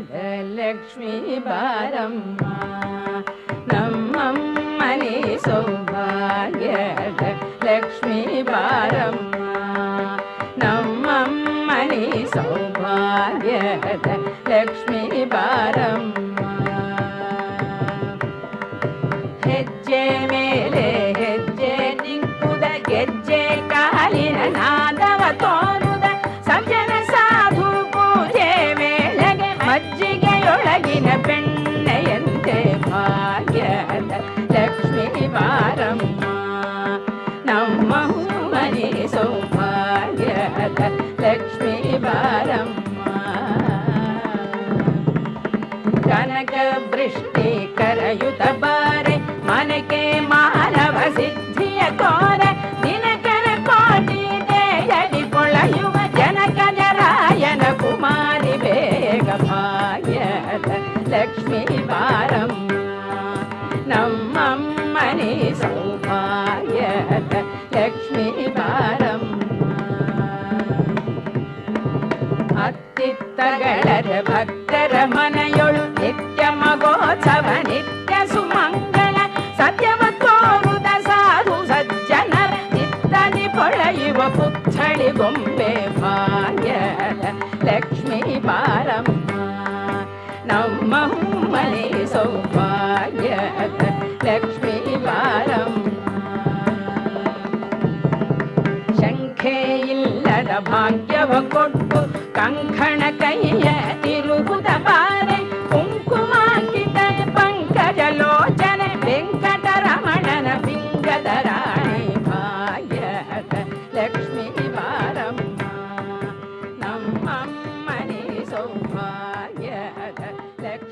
ಲಕ್ಷ್ಮೀ ಬಾರಮ್ಮ ನಮ್ಮಮ್ಮನಿ ಸೌಭಾಗ್ಯದ ಲಕ್ಷ್ಮೀ ಬಾರಮ್ಮ ನಮ್ಮಮ್ಮನಿ ಸೌಭಾಗ್ಯದ ಲಕ್ಷ್ಮೀ ಬಾರಮ್ಮ ಹೆಜ್ಜೆ ಮೇಲೆ ಹೆಜ್ಜೆ ನಿಂಕುದ ಗೆಜ್ಜೆ ಕಾಲಿನ ನಾದವ ತೋರುದ ಸಜ್ಜನ ಸಾಧು ಪೂಜೆ ವೇಳೆಗೆ ಮಜ್ಜಿಗೆಯೊಳಗಿನ ಬೆಣ್ಣೆಯಂತೆ ಭಾಗ್ಯದ ಲಕ್ಷ್ಮೀ ಬಾರಮ್ಮ ನಮ್ಮ ಮನೆ ಸೌಭಾಗ್ಯದ ಲಕ್ಷ್ಮೀ ಬಾರಮ್ಮ ಕನಕ ವೃಷ್ಟಿ ಕರಯುತ ಬಾರೆ ಮನಕೆ ಮಾನವ ಸಿದ್ಧಿಯ ತೋರ ದಿನಕರ ಕೋಟಿ ದೇಯಲಿ ಕೊಳೆಯುವ ಜನಕ ಜರಾಯನ ಕುಮಾರಿ ಬೇಗ ಭಾಗ್ಯದ ಲಕ್ಷ್ಮೀ ಬಾರಮ್ಮ ನಮ್ಮಮ್ಮನಿ ಸೌಭಾಗ್ಯದ ಲಕ್ಷ್ಮೀ ಬಾರಮ್ಮ ಅತ್ತಿತ್ತಗಳರ ಭಕ್ತರ ಮನೆಯೊಳು ನಿತ್ಯ ಮಗೋತ್ಸವ ನಿತ್ಯ ಸುಮಂಗಳ ಸತ್ಯವ ತೋರುದ ಸಾಧು ಸಜ್ಜನರ ಚಿತ್ತದಿ ಪೊಳೆಯುವ ಪುತ್ಥಳಿ ಗೊಂಬೆ ಭಾಗ್ಯದ ಲಕ್ಷ್ಮೀ ಬಾರಮ್ಮ ನಮ್ಮ ಮನೆ ಸೌಭಾಗ್ಯದ ಲಕ್ಷ್ಮೀ ಬಾರಮ್ಮ ಶಂಖೆ ಇಲ್ಲದ ಭಾಗ್ಯವ ಕೊಟ್ಟು ಕಂಕಣ ಕೈಯ ತಿರುಗುದ ಬಾರೆ ಕುಂಕುಮಾಂಕಿತ ಪಂಕಜ ಲೋಚನೆ ವೆಂಕಟರಮಣನ ಪಿಂಗದ ರಾಣಿ ಭಾಗ್ಯದ ಲಕ್ಷ್ಮೀ ಬಾರಮ್ಮ ನಮ್ಮಮ್ಮನಿ ಸೌಭಾಗ್ಯದ ಲಕ್ಷ್ಮೀ